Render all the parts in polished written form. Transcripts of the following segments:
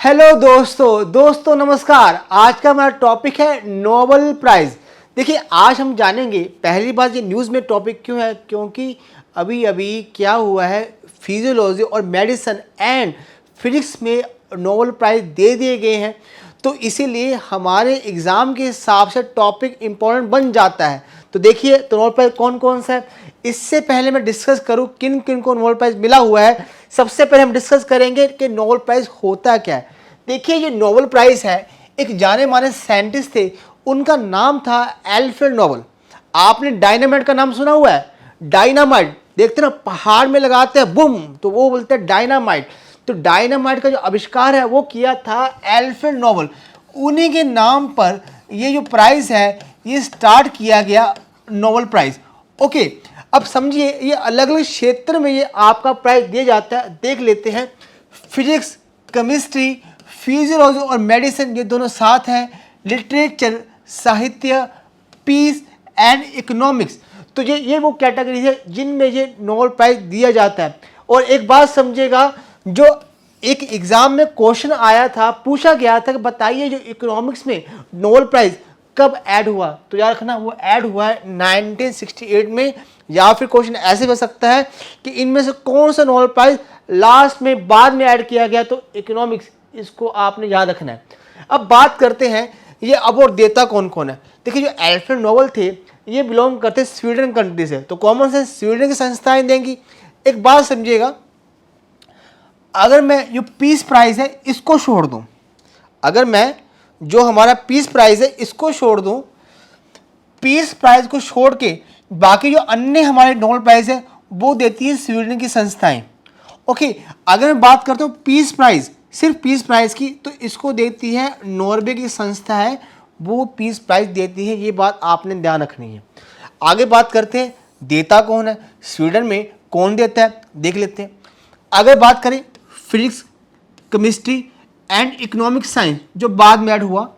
Hello दोस्तों नमस्कार। आज का हमारा टॉपिक है नोबेल प्राइज़। देखिए आज हम जानेंगे पहली बात ये न्यूज़ में टॉपिक क्यों है, क्योंकि अभी अभी क्या हुआ है, फिजियोलॉजी और मेडिसिन एंड फिजिक्स में नोबेल प्राइज़ दे दिए गए हैं। तो इसीलिए हमारे एग्ज़ाम के हिसाब से टॉपिक इम्पोर्टेंट बन जाता है। तो देखिए तो नोबेल प्राइज़ कौन कौन सा है। इससे पहले मैं डिस्कस करूँ किन किन को नोबेल प्राइज़ मिला हुआ है, सबसे पहले हम डिस्कस करेंगे कि नोबेल प्राइज़ होता क्या है। देखिए ये नोबेल प्राइज़ है, एक जाने माने साइंटिस्ट थे, उनका नाम था अल्फ्रेड नोबेल। आपने डायनामाइट का नाम सुना हुआ है? डायनामाइट देखते ना, पहाड़ में लगाते हैं बुम, तो वो बोलते हैं डायनामाइट। तो डायनामाइट का जो आविष्कार है वो किया था अल्फ्रेड नोबेल। उन्हीं के नाम पर ये जो प्राइज़ है ये स्टार्ट किया गया नोबेल प्राइज़। ओके, अब समझिए ये अलग अलग क्षेत्र में ये आपका प्राइज़ दिया जाता है। देख लेते हैं, फिजिक्स, केमिस्ट्री, फिजियोलॉजी और मेडिसिन ये दोनों साथ हैं। लिटरेचर, साहित्य, पीस एंड इकोनॉमिक्स, तो ये वो कैटेगरी है जिनमें ये नोबेल प्राइज़ दिया जाता है। और एक बात समझिएगा, जो एक एग्जाम में क्वेश्चन आया था, पूछा गया था कि बताइए जो इकोनॉमिक्स में नोबेल प्राइज़ कब ऐड हुआ, तो याद रखना वो ऐड हुआ है 1968 में। या फिर क्वेश्चन ऐसे हो सकता है कि इनमें से कौन सा नोबेल प्राइज़ लास्ट में बाद में ऐड किया गया, तो इकोनॉमिक्स, इसको आपने याद रखना है। अब बात करते हैं ये अवार्ड देता कौन कौन है। देखिए जो अल्फ्रेड नोबेल थे ये बिलोंग करते स्वीडन कंट्री से, तो कॉमन सेंस स्वीडन की संस्थाएं देंगी। एक बात समझिएगा, अगर मैं जो पीस प्राइज़ है इसको छोड़ दूं, अगर मैं जो हमारा पीस प्राइज़ है इसको छोड़ दूं, पीस प्राइज़ को छोड़ के बाकी जो अन्य हमारे नोबेल प्राइज़ है वो देती है स्वीडन की संस्थाएं। ओके, अगर मैं बात करता हूँ पीस प्राइज़, सिर्फ पीस प्राइज़ की, तो इसको देती है नॉर्वे की संस्था है, वो पीस प्राइज़ देती है। ये बात आपने ध्यान रखनी है। आगे बात करते हैं देता कौन है, स्वीडन में कौन देता है, देख लेते हैं। अगर बात करें physics, chemistry and economic science जो बाद में ऐड हुआ,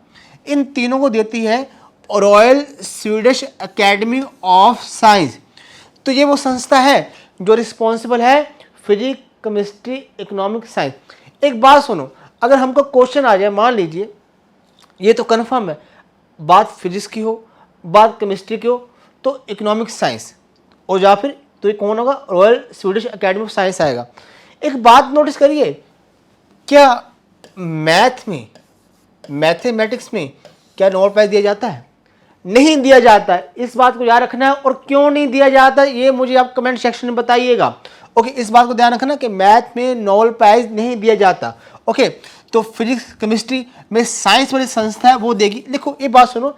इन तीनों को देती है royal Swedish academy of science. तो ये वो संस्था है जो रिस्पॉन्सिबल है फिजिक्स, केमिस्ट्री, इकोनॉमिक साइंस। एक बात सुनो, अगर हमको क्वेश्चन आ जाए, मान लीजिए ये तो कन्फर्म है, बात फिजिक्स की हो, बात केमिस्ट्री की हो, तो इकोनॉमिक साइंस, और या फिर तो ये कौन होगा, royal Swedish academy of science आएगा। एक बात नोटिस करिए, क्या मैथ में, मैथमेटिक्स में क्या नोबेल प्राइज़ दिया जाता है? नहीं दिया जाता है। इस बात को याद रखना है। और क्यों नहीं दिया जाता ये मुझे आप कमेंट सेक्शन में बताइएगा। ओके, इस बात को ध्यान रखना कि मैथ में नोबेल प्राइज़ नहीं दिया जाता। ओके, तो फिजिक्स केमिस्ट्री में साइंस वाली संस्था है वो देगी। देखो ये बात सुनो,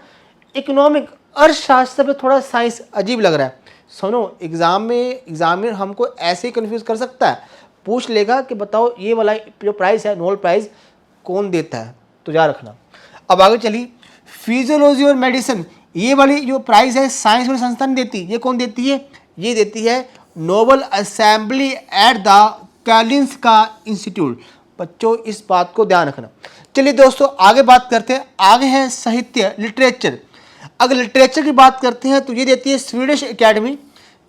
इकोनॉमिक अर्थशास्त्र पे थोड़ा साइंस अजीब लग रहा है। सुनो, एग्जाम में एग्जामिनर हमको ऐसे ही कंफ्यूज कर सकता है, पूछ लेगा कि बताओ ये वाला जो प्राइज़ है नोबेल प्राइज़ कौन देता है, तो याद रखना। अब आगे चलिए, फिजियोलॉजी और मेडिसिन, ये वाली जो प्राइज़ है साइंस वाली संस्था नहीं देती, ये कौन देती है? ये देती है Nobel assembly at the Karolinska Institute. बच्चों इस बात को ध्यान रखना। चलिए दोस्तों आगे बात करते हैं। आगे है साहित्य, लिटरेचर। अगर लिटरेचर की बात करते हैं तो ये देती है स्वीडिश एकेडमी,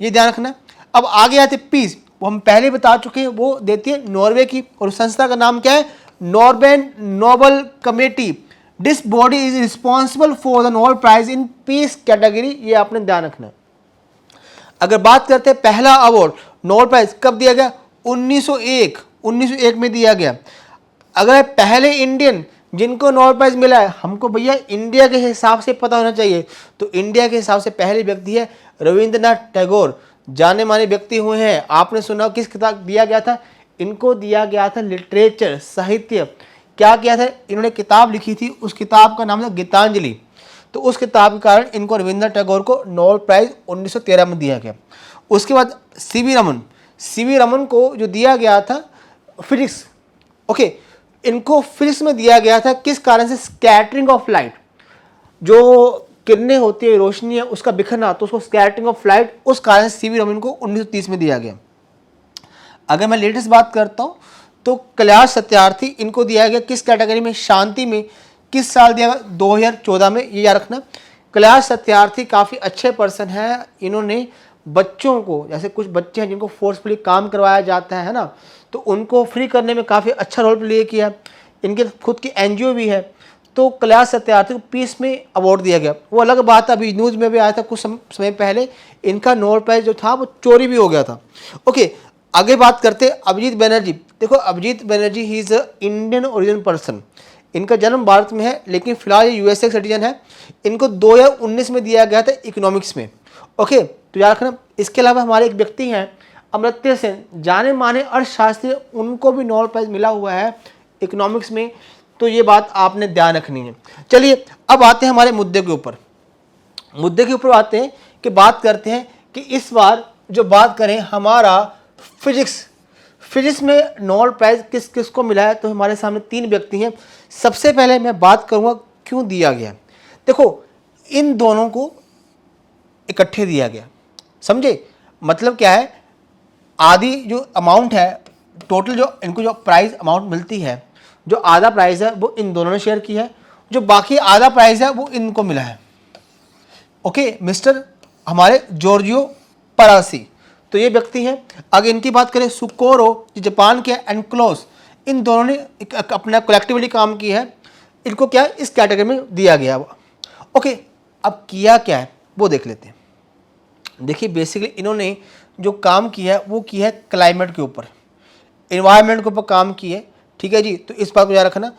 ये ध्यान रखना। अब आगे आते पीस, वो हम पहले बता चुके हैं, वो देती है नॉर्वे की, और संस्था का नाम क्या है? Norwegian Nobel committee. This body is responsible for the Nobel prize in peace category, ये आपने ध्यान रखना है। अगर बात करते हैं पहला अवार्ड नोबेल प्राइज कब दिया गया? 1901 में दिया गया। अगर पहले इंडियन जिनको नोबेल प्राइज मिला है, हमको भैया इंडिया के हिसाब से पता होना चाहिए, तो इंडिया के हिसाब से पहले व्यक्ति है रविंद्रनाथ टैगोर। जाने माने व्यक्ति हुए हैं, आपने सुना किस किताब दिया गया था? इनको दिया गया था लिटरेचर, साहित्य। क्या किया था इन्होंने? किताब लिखी थी, उस किताब का नाम था गीतांजलि। तो उस किताब के कारण इनको रविंद्रनाथ टैगोर को नोबेल प्राइज 1913 में दिया गया। उसके बाद सीवी रमन को जो दिया गया था फिजिक्स, ओके, इनको फिजिक्स में दिया गया था। किस कारण से? स्कैटरिंग ऑफ लाइट, जो किरणें होती है, रोशनी है, उसका बिखरना, तो उसको स्कैटरिंग ऑफ लाइट, उस कारण से सीवी रमन को 1930 में दिया गया। अगर मैं लेटेस्ट बात करता हूँ तो कैलाश सत्यार्थी, इनको दिया गया किस कैटेगरी में? शांति में। किस साल दिया गया? 2014 में, ये याद रखना। कैलाश सत्यार्थी काफ़ी अच्छे पर्सन हैं। इन्होंने बच्चों को, जैसे कुछ बच्चे हैं जिनको फोर्सफुली काम करवाया जाता है ना, तो उनको फ्री करने में काफ़ी अच्छा रोल प्ले किया। इनके खुद की एनजीओ भी है। तो कैलाश सत्यार्थी को पीस में अवार्ड दिया गया, वो अलग बात है, अभी न्यूज़ में भी आया था कुछ समय पहले, इनका नोबेल प्राइज़ जो था वो चोरी भी हो गया था। ओके, आगे बात करते हैं अभिजीत बनर्जी। देखो Abhijit Banerjee he is a Indian origin person, इनका जन्म भारत में है लेकिन फिलहाल ये यूएसए सिटीजन है। इनको 2019 में दिया गया था इकोनॉमिक्स में। ओके, तो याद रखना। इसके अलावा हमारे एक व्यक्ति हैं अमर्त्य सेन, जाने माने अर्थशास्त्री, उनको भी नोबेल प्राइज़ मिला हुआ है इकोनॉमिक्स में, तो ये बात आपने ध्यान रखनी है। चलिए अब आते हैं हमारे मुद्दे के ऊपर। मुद्दे के ऊपर आते हैं कि बात करते हैं कि इस बार जो बात करें हमारा फिजिक्स में नोबेल प्राइज़ किस किस को मिला है, तो हमारे सामने 3 व्यक्ति हैं। सबसे पहले मैं बात करूंगा क्यों दिया गया। देखो इन दोनों को इकट्ठे दिया गया, समझे मतलब क्या है, आधी जो अमाउंट है टोटल, जो इनको जो प्राइज़ अमाउंट मिलती है, जो आधा प्राइज़ है वो इन दोनों ने शेयर किया है, जो बाकी आधा प्राइज़ है वो इनको मिला है। ओके, मिस्टर हमारे जॉर्जियो परासी, तो ये व्यक्ति हैं। अगर इनकी बात करें सुकोरो जो जापान के एनक्लोस, इन दोनों ने अपना कलेक्टिवली काम किया है, इनको क्या इस कैटेगरी में दिया गया। ओके, अब किया क्या है वो देख लेते हैं। देखिए बेसिकली इन्होंने जो काम किया है वो किया है क्लाइमेट के ऊपर, इन्वायरमेंट के ऊपर काम किया है, ठीक है जी। तो इस बात को याद रखना।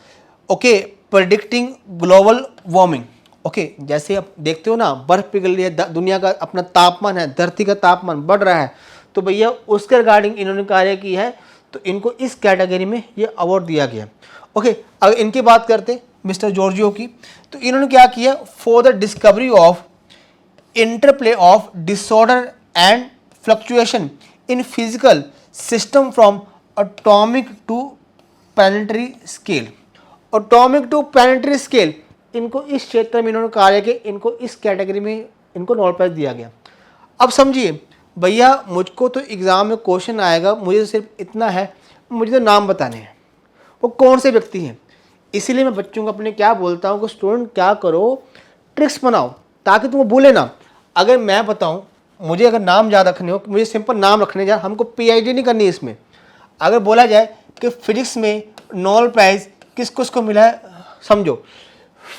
Okay, predicting global warming. Okay, जैसे आप देखते हो ना बर्फ पिघल रही है, दुनिया का अपना तापमान है, धरती का तापमान बढ़ रहा है, तो भैया उसके रिगार्डिंग इन्होंने कार्य की है, तो इनको इस कैटेगरी में ये अवार्ड दिया गया। ओके, अगर इनकी बात करते मिस्टर जॉर्जियो की, तो इन्होंने क्या किया, for the discovery of interplay of disorder and fluctuation in physical system from atomic to planetary scale. Atomic to planetary scale, इनको इस क्षेत्र में इन्होंने कार्य किया, इनको इस कैटेगरी में इनको नोबेल प्राइज़ दिया गया। अब समझिए भैया, मुझको तो एग्ज़ाम में क्वेश्चन आएगा, मुझे तो सिर्फ इतना है, मुझे तो नाम बताने हैं वो कौन से व्यक्ति हैं। इसीलिए मैं बच्चों को अपने क्या बोलता हूँ कि स्टूडेंट क्या करो, ट्रिक्स बनाओ ताकि तुम भूले ना। अगर मैं बताऊँ, मुझे अगर नाम याद रखने हो, मुझे सिंपल नाम रखने जा, हमको पीएचडी नहीं करनी इसमें। अगर बोला जाए कि फिजिक्स में नोबेल प्राइज़ किस किस को मिला है, समझो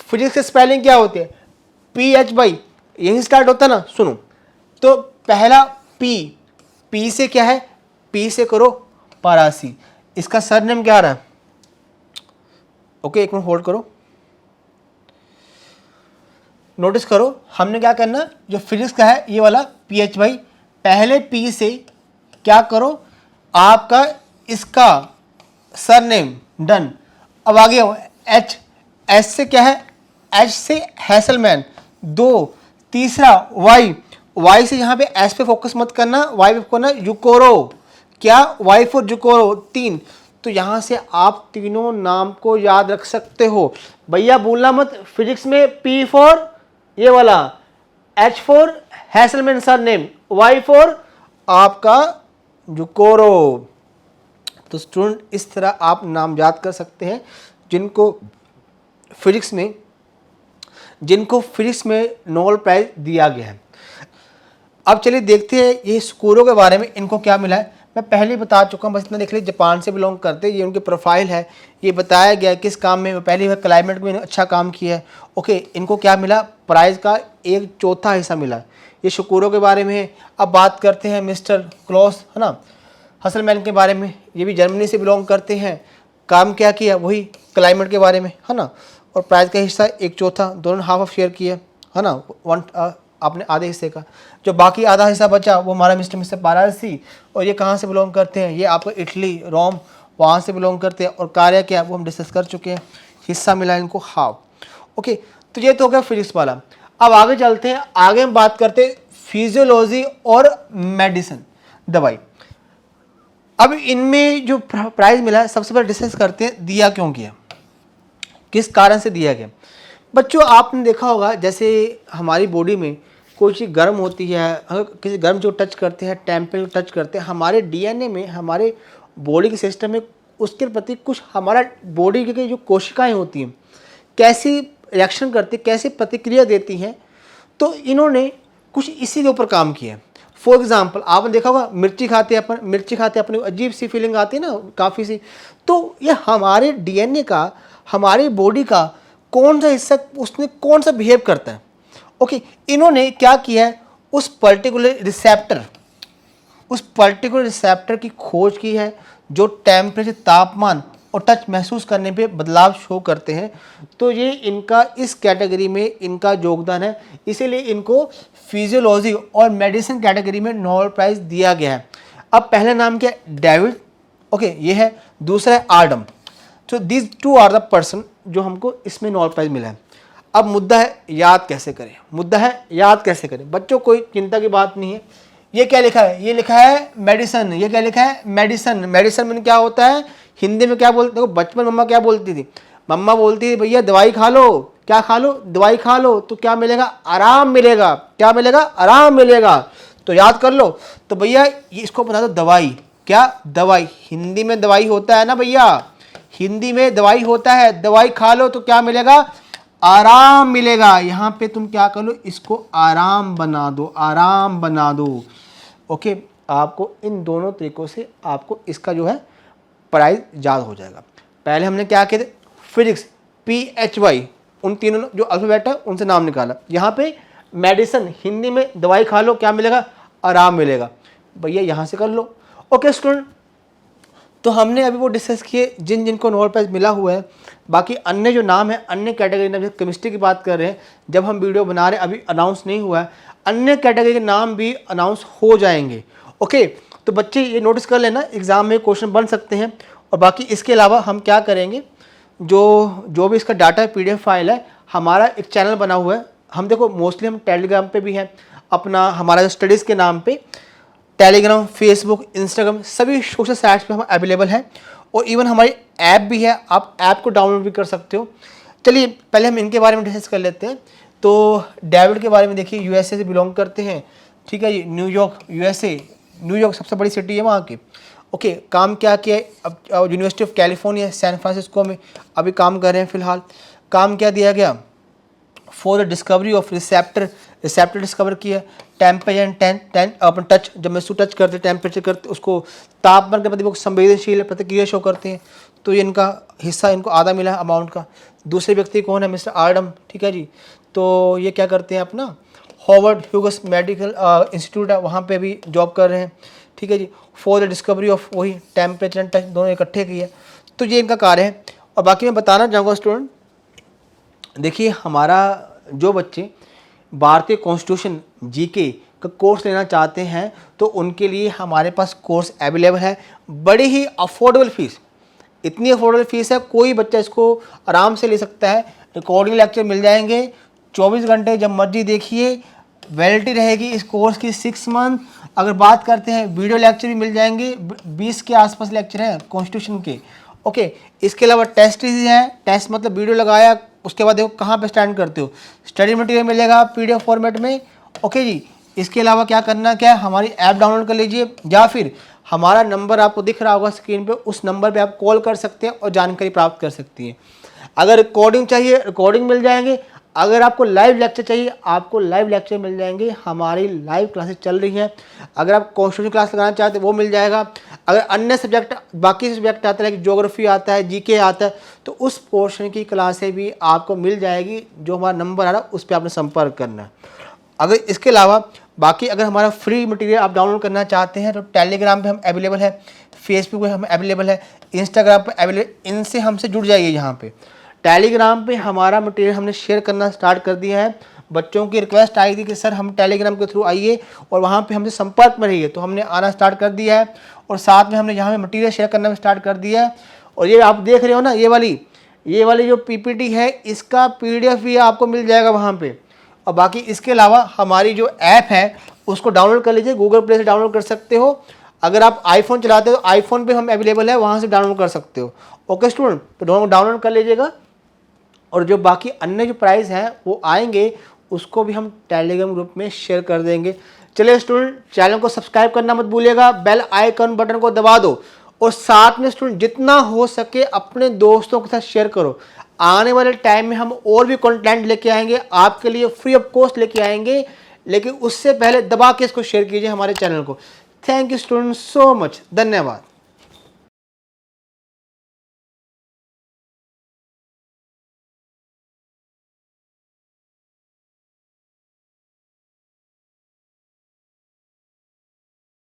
फिजिक्स की स्पेलिंग क्या होती है, PH यहीं स्टार्ट होता है ना, सुनो। तो पहला पी से क्या है, पी से करो परासी, इसका सरनेम क्या आ रहा है। ओके, एक मिनट होल्ड करो, नोटिस करो, हमने क्या करना, जो फिजिक्स का है ये वाला PH, पहले पी से क्या करो आपका इसका सरनेम, डन। अब आगे एच से क्या है, एच से हैसलमैन, 2, तीसरा वाई से यहाँ पे एस पे फोकस मत करना, वाई पे करना जुकोरो, क्या वाई फॉर जुकोरो, 3। तो यहाँ से आप तीनों नाम को याद रख सकते हो भैया, भूलना मत। फिजिक्स में P फॉर ये वाला, H for Hasselman surname, Y for आपका जुकोरो। तो स्टूडेंट इस तरह आप नाम याद कर सकते हैं जिनको फिजिक्स में नोबेल प्राइज़ दिया गया है। अब चलिए देखते हैं ये स्कोरों के बारे में, इनको क्या मिला है। मैं पहले ही बता चुका हूँ, बस इतना देख लीजिए, जापान से बिलोंग करते हैं, ये उनकी प्रोफाइल है, ये बताया गया है किस काम में, पहले ही क्लाइमेट में अच्छा काम किया है। ओके, इनको क्या मिला, प्राइज़ का 1/4 हिस्सा मिला। ये स्कोरों के बारे में है। अब बात करते हैं मिस्टर क्लॉस, है ना, हसलमैन के बारे में, ये भी जर्मनी से बिलोंग करते हैं। काम क्या किया, वही क्लाइमेट के बारे में, है ना, और प्राइज़ का हिस्सा 1/4, दोनों हाफ शेयर किया, है ना, आपने आधे हिस्से का। जो बाकी आधा हिस्सा बचा वो हमारा मिस्टर पारासी, और ये कहाँ से बिलोंग करते हैं, ये आपको इटली रोम वहाँ से बिलोंग करते हैं। और कार्य क्या वो हम डिस्कस कर चुके हैं, हिस्सा मिला इनको हाफ। ओके, तो ये तो हो गया फिजिक्स वाला। अब आगे चलते हैं, आगे हम बात करते हैं फिजियोलॉजी और मेडिसिन, दवाई। अब इनमें जो प्राइज़ मिला है, सबसे पहले डिस्कस करते हैं दिया क्यों गया, किस कारण से दिया गया। बच्चों आपने देखा होगा, जैसे हमारी बॉडी में कोई चीज़ गर्म होती है, अगर किसी गर्म चीज़ को टच करते हैं, टेम्परेचर टच करते हैं, हमारे DNA में, हमारे बॉडी के सिस्टम में उसके प्रति कुछ हमारा बॉडी की जो कोशिकाएं होती हैं कैसी रिएक्शन करती, कैसी प्रतिक्रिया देती हैं। तो इन्होंने कुछ इसी के ऊपर काम किया है। फॉर एग्जाम्पल आपने देखा होगा मिर्ची खाते हैं अपन, मिर्ची खाते हैं अपने अजीब सी फीलिंग आती है ना काफ़ी सी। तो ये हमारे डीएनए का, हमारी बॉडी का कौन सा हिस्सा उसने कौन सा बिहेव करता है। ओके, इन्होंने क्या किया है, उस पर्टिकुलर रिसेप्टर की खोज की है जो टेम्परेचर, तापमान और टच महसूस करने पे बदलाव शो करते हैं। तो ये इनका इस कैटेगरी में इनका योगदान है, इसीलिए इनको फिजियोलॉजी और मेडिसिन कैटेगरी में नोबेल प्राइज दिया गया है। अब पहला नाम क्या है, डेविड, ओके ये है, दूसरा है आर्डम। तो these two are the person जो हमको इसमें नोबेल प्राइज मिला है। अब मुद्दा है याद कैसे करें, बच्चों कोई चिंता की बात नहीं है। ये क्या लिखा है, ये लिखा है मेडिसन, ये क्या लिखा है मेडिसन। मेडिसन में क्या होता है, हिंदी में क्या बोलते हो, बचपन मम्मा क्या बोलती थी, मम्मा बोलती थी भैया दवाई खा लो, क्या खा लो, दवाई खा लो, तो क्या मिलेगा, आराम मिलेगा, क्या मिलेगा, आराम मिलेगा। तो याद कर लो। तो भैया इसको बता दो दवाई, क्या दवाई, हिंदी में दवाई होता है ना भैया, हिंदी में दवाई होता है, दवाई खा लो तो क्या मिलेगा, आराम मिलेगा। यहाँ पे तुम क्या कर लो, इसको आराम बना दो, आराम बना दो। ओके, आपको इन दोनों तरीकों से आपको इसका जो है प्राइस याद हो जाएगा। पहले हमने क्या किया, फिजिक्स PHY, उन तीनों जो अल्फाबेट है उनसे नाम निकाला। यहाँ पे मेडिसिन, हिंदी में दवाई खा लो, क्या मिलेगा, आराम मिलेगा। भैया यहाँ से कर लो। ओके स्टूडेंट, तो हमने अभी वो डिस्कस किए जिन जिनको नोबेल प्राइज मिला हुआ है। बाकी अन्य जो नाम है, अन्य कैटेगरी में, जब केमिस्ट्री की बात कर रहे हैं, जब हम वीडियो बना रहे हैं, अभी अनाउंस नहीं हुआ है, अन्य कैटेगरी के नाम भी अनाउंस हो जाएंगे। ओके, तो बच्चे ये नोटिस कर लेना, एग्जाम में क्वेश्चन बन सकते हैं। और बाकी इसके अलावा हम क्या करेंगे, जो भी इसका डाटा PDF फाइल है, हमारा एक चैनल बना हुआ है। हम देखो मोस्टली हम टेलीग्राम पे भी हैं, अपना हमारा स्टडीज़ के नाम पे टेलीग्राम, फेसबुक, इंस्टाग्राम, सभी सोशल साइट्स पे हम अवेलेबल हैं। और इवन हमारी ऐप भी है, आप ऐप को डाउनलोड भी कर सकते हो। चलिए पहले हम इनके बारे में डिस्कस कर लेते हैं। तो डेविड के बारे में देखिए, USA से बिलोंग करते हैं, ठीक है जी, न्यूयॉर्क USA, न्यूयॉर्क सबसे बड़ी सिटी है वहाँ की। ओके, काम क्या किया है, अब university of California San Francisco में अभी काम कर रहे हैं फिलहाल। काम क्या दिया गया, for the discovery of receptor discover किया, टेम्परेचर अपन टच, जब महसूस टच करते, टेम्परेचर करते, उसको तापमान के प्रति वो संवेदनशील प्रतिक्रिया शो करते हैं। तो ये इनका हिस्सा, इनको आधा मिला अमाउंट का। दूसरे व्यक्ति कौन है, मिस्टर आर्डम, ठीक है जी। तो ये क्या करते हैं, अपना हॉवर्ड ह्यूगस मेडिकल इंस्टीट्यूट है, वहाँ पे भी जॉब कर रहे हैं, ठीक है जी। फॉर द डिस्कवरी ऑफ, वही टेम्परेचर एंड टच दोनों इकट्ठे किए। तो ये इनका कार्य है। और बाकी मैं बताना चाहूँगा स्टूडेंट, देखिए हमारा जो बच्चे भारतीय कॉन्स्टिट्यूशन GK का कोर्स लेना चाहते हैं, तो उनके लिए हमारे पास कोर्स अवेलेबल है। बड़ी ही अफोर्डेबल फीस, इतनी अफोर्डेबल फीस है, कोई बच्चा इसको आराम से ले सकता है। रिकॉर्डिंग लेक्चर मिल जाएंगे 24 घंटे, जब मर्जी देखिए। वैलिडिटी रहेगी इस कोर्स की 6 मंथ। अगर बात करते हैं, वीडियो लेक्चर भी मिल जाएंगे, 20 के आसपास लेक्चर हैं कॉन्स्टिट्यूशन के। ओके, इसके अलावा टेस्ट सीरीज है, टेस्ट मतलब वीडियो लगाया, उसके बाद देखो कहाँ पे स्टैंड करते हो, स्टडी मटेरियल मिलेगा PDF फॉर्मेट में। ओके जी, इसके अलावा क्या करना, क्या हमारी ऐप डाउनलोड कर लीजिए, या फिर हमारा नंबर आपको दिख रहा होगा स्क्रीन पे, उस नंबर पे आप कॉल कर सकते हैं और जानकारी प्राप्त कर सकती हैं। अगर रिकॉर्डिंग चाहिए, रिकॉर्डिंग मिल जाएंगे। अगर आपको लाइव लेक्चर चाहिए, आपको लाइव लेक्चर मिल जाएंगे, हमारी लाइव क्लासेस चल रही हैं। अगर आप कॉन्स्टिट्यूशन क्लास लगाना चाहते हैं वो मिल जाएगा। अगर अन्य सब्जेक्ट, बाकी सब्जेक्ट आता है कि ज्योग्राफी आता है, GK आता है, तो उस पोर्शन की क्लासें भी आपको मिल जाएगी। जो हमारा नंबर आ रहा है उस पर आपने संपर्क करना है। अगर इसके अलावा बाकी अगर हमारा फ्री मटेरियल आप डाउनलोड करना चाहते हैं, तो टेलीग्राम पे हम अवेलेबल है, फेसबुक पे हम अवेलेबल है, इंस्टाग्राम पे अवेलेबल। इनसे हमसे जुड़ जाइए। यहाँ पे टेलीग्राम पे हमारा मटेरियल हमने शेयर करना स्टार्ट कर दिया है। बच्चों की रिक्वेस्ट आई थी कि सर हम टेलीग्राम के थ्रू आइए और वहाँ पे हमसे संपर्क में रहिए, तो हमने आना स्टार्ट कर दिया है। और साथ में हमने यहाँ पे मटेरियल शेयर करना स्टार्ट कर दिया है। और ये आप देख रहे हो ना, ये वाली जो PPT है, इसका PDF भी आपको मिल जाएगा वहाँ पे। और बाकी इसके अलावा हमारी जो ऐप है उसको डाउनलोड कर लीजिए, गूगल प्ले से डाउनलोड कर सकते हो। अगर आप आईफोन चलाते हो तो आईफोन पे हम अवेलेबल है, वहाँ से डाउनलोड कर सकते हो। ओके स्टूडेंट, तो दोनों डाउनलोड कर लीजिएगा। और जो बाकी अन्य जो प्राइस हैं वो आएंगे, उसको भी हम टेलीग्राम ग्रुप में शेयर कर देंगे। चलिए स्टूडेंट, चैनल को सब्सक्राइब करना मत भूलिएगा, बेल आइकन बटन को दबा दो, और साथ में स्टूडेंट जितना हो सके अपने दोस्तों के साथ शेयर करो। आने वाले टाइम में हम और भी कंटेंट लेके आएंगे आपके लिए, फ्री ऑफ कॉस्ट लेके आएंगे। लेकिन उससे पहले दबा के इसको शेयर कीजिए हमारे चैनल को। Thank you student so much, धन्यवाद।